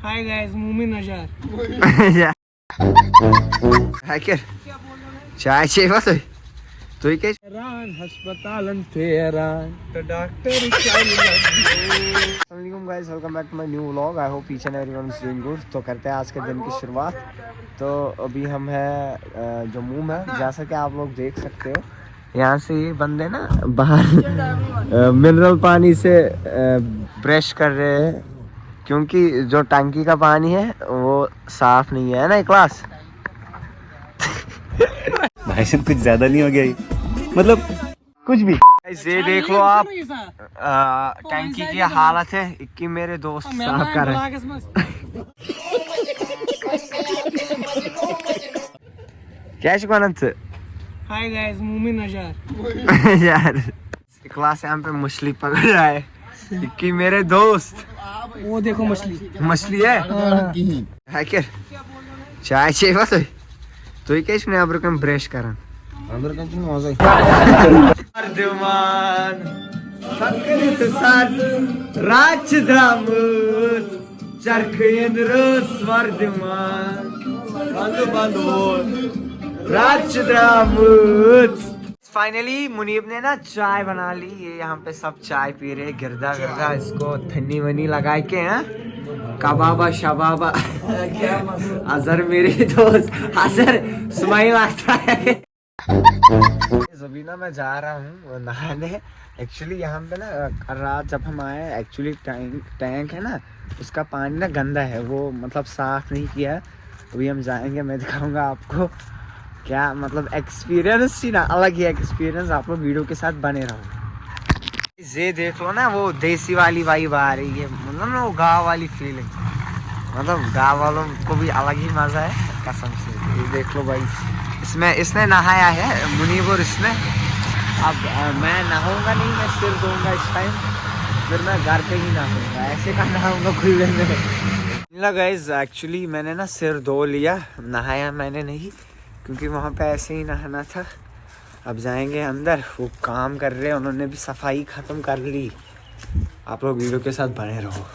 Hi guys मूमी नजार Hacker चाय चाहिए बस तो ही कैसे अस्पताल फेरान तो डॉक्टर अस्सलामुअलैकुम guys, welcome back to my new vlog. I hope each and everyone is doing good. तो करते हैं आज के दिन की शुरुआत। तो अभी हम हैं जम्मू में, जैसा कि आप लोग देख सकते हो। यहाँ से ये बंदे ना बाहर मिनरल पानी से ब्रश कर रहे हैं, क्योंकि जो टंकी का पानी है वो साफ नहीं है ना क्लास। भाई साहब कुछ ज्यादा नहीं हो गया ये? मतलब कुछ भी। ये देख लो आप, टंकी की हालत है कि मेरे दोस्त साफ कर रहे हैं। क्या शिकवानत हाय गाइस मूमी नजार यार क्लास यहाँ पे मछली पकड़ रहा है कि मेरे दोस्त। वो देखो मछली है क्या चाय चाहिए बस तो ही कैसे नहीं आप ब्रश करा अर्धमान संकरित साथ राज द्रामत चरखेंद्र स्वर्धमान बंदो बंदो राज द्रामत। फाइनली मुनीब ने ना चाय बना ली। ये यहाँ पे सब चाय पी रहे, गिरदा गिरदा इसको थन्नी वनी लगा के हैं, कबाबा शबाबा। अजहर मेरे दोस्त अजहर स्माइल आता है। अभी ना मैं जा रहा हूँ नहाने। एक्चुअली यहाँ पे ना रात जब हम आए, एक्चुअली टैंक है ना उसका पानी ना गंदा है, वो मतलब साफ नहीं किया। अभी हम जाएंगे, मैं दिखाऊंगा आपको क्या मतलब एक्सपीरियंस ही ना, अलग ही एक्सपीरियंस। आप लोग वीडियो के साथ बने रहो। ये देख लो ना, वो देसी वाली वाइब आ रही है, मतलब ना वो गाँव वाली फीलिंग, मतलब गाँव वालों को भी अलग ही मजा है कसम से। ये देख लो भाई, इसमें इसने नहाया है मुनीब और इसने। अब मैं नहाऊंगा नहीं, मैं सिर दूंगा इस टाइम, फिर मैं घर पे ही नहाऊंगा, ऐसे का नहाऊंगा खुले में। गाइस एक्चुअली मैंने ना सिर धो लिया, नहाया मैंने नहीं, क्योंकि वहाँ पे ऐसे ही नहाना था। अब जाएंगे अंदर, वो काम कर रहे हैं, उन्होंने भी सफाई ख़त्म कर ली। आप लोग वीडियो के साथ बने रहो।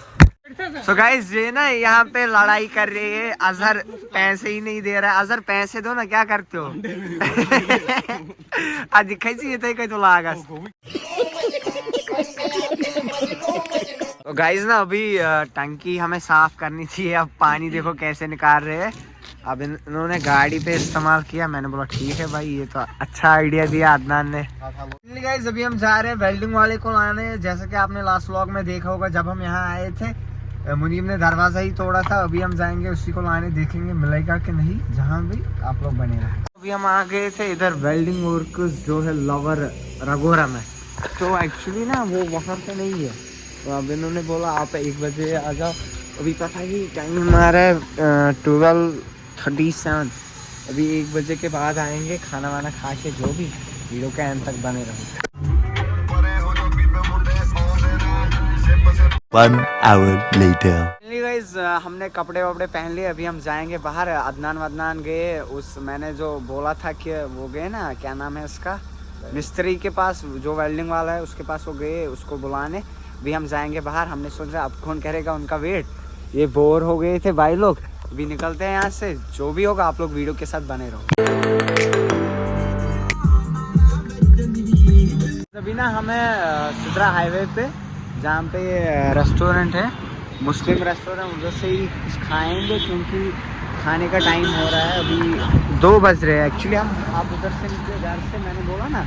सो गाइस ये ना यहाँ पे लड़ाई कर रही है, अजहर पैसे ही नहीं दे रहा है। अजहर पैसे दो ना, क्या करते हो? आज दिखाई चाहिए तो लागा। तो गाइस ना अभी टंकी हमें साफ करनी थी, अब पानी देखो कैसे निकाल रहे हैं। अब इन्होंने गाड़ी पे इस्तेमाल किया, मैंने बोला ठीक है भाई, ये तो अच्छा आइडिया दिया अदनान ने। गाइस अभी हम जा रहे हैं वेल्डिंग वाले को लाने। जैसा कि आपने लास्ट व्लॉग में देखा होगा, जब हम यहाँ आए थे मुनीब ने दरवाजा ही तोड़ा था। अभी हम जाएंगे उसी को लाने, देखेंगे मिलेगा कि नहीं, जहाँ भी आप लोग बने रहे। अभी हम आ गए थे इधर वेल्डिंग वर्कर्स जो है लवर रगोरा में। तो एक्चुअली ना वो वहाँ पे नहीं है, तो अब इन्होंने बोला आप 1 बजे आ जाओ। अभी पता ही टाइम हमारा है 12:37। अभी 1 बजे के बाद आएंगे, खाना वाना खा के जो भी। वीडियो के एंड तक बने रहो। 1 hour later. गाइस हमने कपड़े वपड़े पहन लिए, अभी हम जाएंगे बाहर। अदनान वदनान गए, उस मैंने जो बोला था कि वो गए ना, क्या नाम है उसका, मिस्त्री के पास, जो वेल्डिंग वाला है उसके पास वो गए उसको बुलाने। अभी हम जाएंगे बाहर। हमने सोचा अब कौन करेगा उनका वेट, ये बोर हो गए थे भाई लोग। अभी निकलते हैं यहाँ से, जो भी होगा आप लोग वीडियो के साथ बने रहो। अभी ना हमें सिद्रा हाईवे पे, जहाँ पे रेस्टोरेंट है, मुस्लिम रेस्टोरेंट, उधर से ही कुछ खाएंगे, क्योंकि खाने का टाइम हो रहा है। अभी 2 बज रहे हैं एक्चुअली। हम आप उधर से निकले घर से, मैंने बोला ना।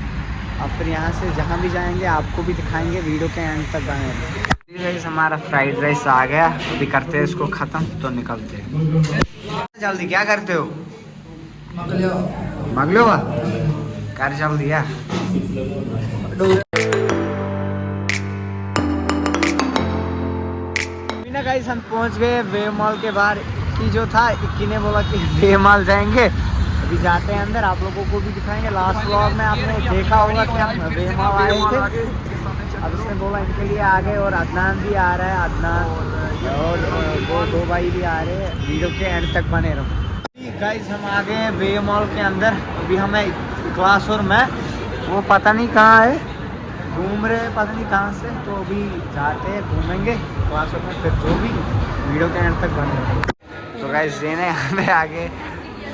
अब फिर यहाँ से जहाँ भी जाएंगे आपको भी दिखाएंगे, वीडियो के एंड तक बने रहे। हमारा फ्राइड राइस आ गया, अभी करते हैं इसको ख़त्म तो निकलते हैं जल्दी। क्या करते हो? मगलो कर जल्दी यार। गाइस हम पहुंच गए वे मॉल के बाहर। की जो था इक्की ने बोला कि वे मॉल जाएंगे, अभी जाते हैं अंदर, आप लोगों को भी दिखाएंगे। लास्ट व्लॉग में आपने देखा होगा कि हम वे मॉल आए थे। अब इसने बोला इनके लिए आ गए, और अदनान भी आ रहा है, अदनान और वो 2 भाई भी आ रहे हैं। वीडियो के एंड तक बने रहो। गाइस हम आ गए वे मॉल के अंदर। अभी हमें क्लास और मैं, वो पता नहीं कहाँ है, घूम रहे पता नहीं कहाँ से, तो अभी जाते हैं घूमेंगे क्लासों में, फिर जो भी वीडियो के एंड तक बने। तो गाइस ये ना यहाँ पे आगे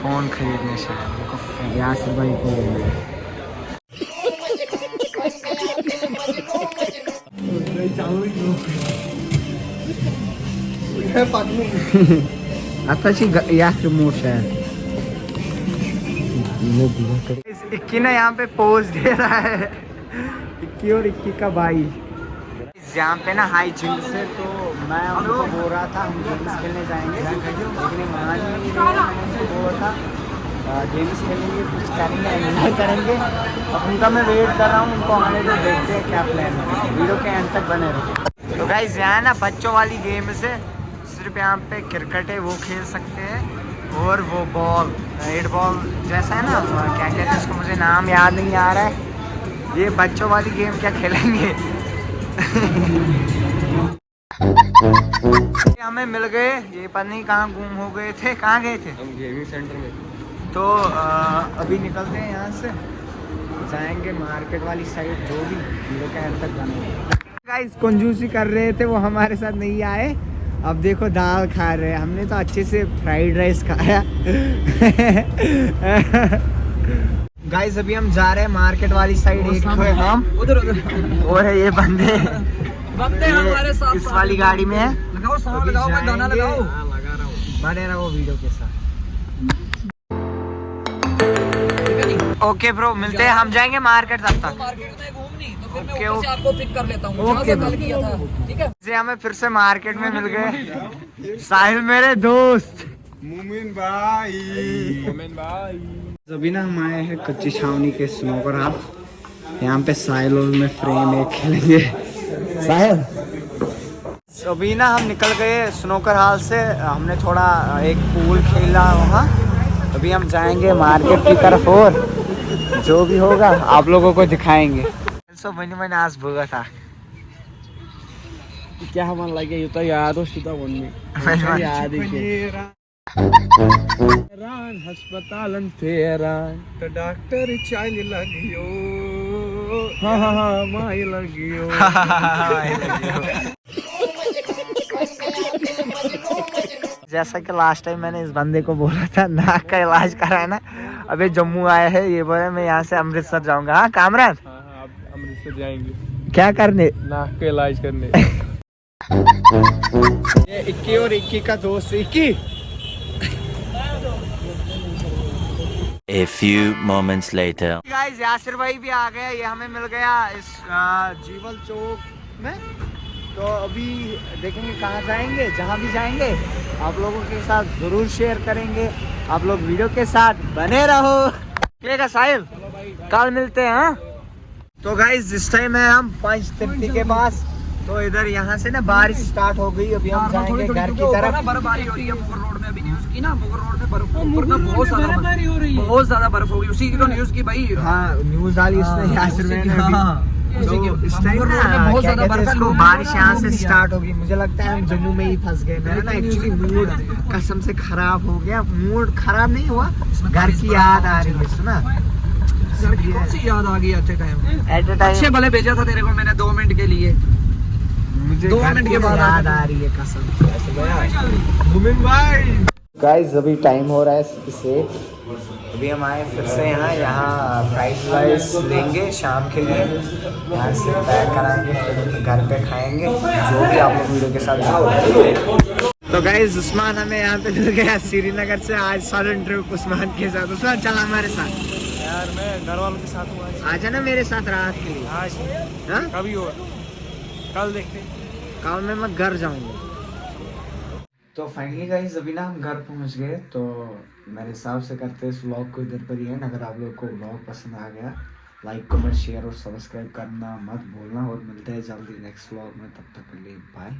फ़ोन खरीदने शायद यासिर भाई को आताची यासिर मोड शायद 21 ना यहाँ पे पोज दे रहा है, 21 और 21 का भाई यहाँ पे ना हाई जिम से, तो मैं उनको बोल रहा था हम गेम्स खेलने जाएंगे, लेकिन मान नहीं रहे। मैंने उनको बोला था गेम्स खेलेंगे, कुछ करेंगे, एंजॉय करेंगे। अब उनका मैं वेट कर रहा हूँ, उनको आने तो देखते हैं क्या प्लान है, वीडियो के एंड तक बने रहे। तो गाइस यहाँ ना बच्चों वाली गेम से सिर्फ यहाँ पे क्रिकेट है वो खेल सकते हैं, और वो बॉल रेड बॉल जैसा है ना, क्या कहते हैं उसको, मुझे नाम याद नहीं आ रहा है। ये बच्चों वाली गेम क्या खेलेंगे। हमें मिल गए, ये पता नहीं कहाँ गुम हो गए थे, कहाँ गए थे हम गेमिंग सेंटर में। तो अभी निकलते हैं यहाँ से, जाएंगे मार्केट वाली साइड, जो भी वीडियो के एंड तक जाएंगे। गाइस कंजूसी कर रहे थे वो हमारे साथ नहीं आए, अब देखो दाल खा रहे हैं, हमने तो अच्छे से फ्राइड राइस खाया। गाइस अभी हम जा रहे हैं मार्केट वाली साइड, एक हम उधर और है ये बंदे हमारे साथ इस वाली गाड़ी में है। लगाओ साउंड लगाओ, गाना लगाओ। बने रहो वीडियो के साथ। ओके ब्रो, मिलते हैं, हम जाएंगे मार्केट तब तक। मार्केट में घूमनी तो फिर मैं ओके, ऊपर से आपको पिक कर लेता हूँ, ओके, जहाँ से कल किया था, ठीक है। जे हमें फिर से मार्केट में मिल गए साहिल मेरे दोस्त, मोमिन भाई अभी ना हम आए हैं कच्ची छावनी के स्नोकर हाल, यहाँ पे साहिल और में फ्रेम एक खेलेंगे। साहिल अभी ना हम निकल गए स्नोकर हाल से, हमने थोड़ा एक पूल खेला वहाँ, अभी हम जाएंगे मार्केट की तरफ और जो भी होगा आप लोगों को दिखाएंगे। सो मैंने आज भूगा था क्या हमारा लगे, ये तो याद हो सीधा वन याद है अस्पताल तो डॉक्टर चाय लगियो, हाँ माई लगियो। जैसा कि लास्ट टाइम मैंने इस बंदे को बोला था नाक का इलाज कराना, अबे जम्मू आया है, ये बोले मैं यहाँ से अमृतसर जाऊंगा। हाँ कामरान, हाँ अमृतसर जाएंगे क्या करने, नाक का इलाज करने। ये 21 और 21 का दोस्त 21। A few moments later. Guys Yasir भाई भी आ गया, ये हमें मिल गया इस जीवल चौक में, तो अभी देखेंगे कहाँ जाएंगे, जहाँ भी जाएंगे आप लोगों के साथ जरूर शेयर करेंगे, आप लोग वीडियो के साथ बने रहो। ठीक है साहिल, कल मिलते हैं। हाँ तो गाइस इस टाइम है हम पंचतीर्थी के पास, तो इधर यहाँ से ना बारिश स्टार्ट हो गई, अभी हम जाएंगे घर की तरफ। बर्फबारी हो रही है मुगर रोड में, अभी न्यूज़ की ना, मुगर रोड में बर्फ बहुत ज्यादा बर्फ हो रही, उसी की तो न्यूज़ की भाई। हाँ न्यूज डाली उसने यासिर ने तो इस टाइम ना बहुत ज्यादा बारिश यहाँ से स्टार्ट होगी, मुझे लगता है हम जम्मू में ही फंस गए। मेरा ना एक्चुअली मूड कसम से खराब हो गया, मूड खराब नहीं हुआ, घर की याद आ रही है। सुना घर की कौन सी याद आ गई एट ए टाइम? एट ए अच्छे टाइम भले भेजा था तेरे को मैंने 2 मिनट के लिए, मुझे 2 घर मिनट की के बाद याद आ रही है कसम। मोमिन भाई गाइस अभी टाइम हो रहा है 6, अभी हम आए फिर से यहाँ फ्राइड राइस लेंगे शाम के लिए, यहाँ से पैक कराएंगे, फिर घर पे खाएंगे, जो भी आप लोग वीडियो के साथ जाओ। तो गाइस उस्मान हमें यहाँ पे मिल गया श्रीनगर से, आज सडन ट्रिप उस्मान के साथ। उस्मान चला हमारे साथ यार, मैं घर वालों के साथ हूँ आज। आ जाना मेरे साथ रात के लिए। आज हाँ कभी हो, कल देखते हैं। कल में मैं घर जाऊँगा। तो फाइनली गाइस अभी ना हम घर पहुंच गए, तो मेरे हिसाब से करते हैं इस व्लॉग को इधर पर ही है। अगर आप लोग को व्लॉग पसंद आ गया, लाइक कमेंट शेयर और सब्सक्राइब करना मत भूलना, और मिलते हैं जल्दी नेक्स्ट व्लॉग में, तब तक के लिए बाय।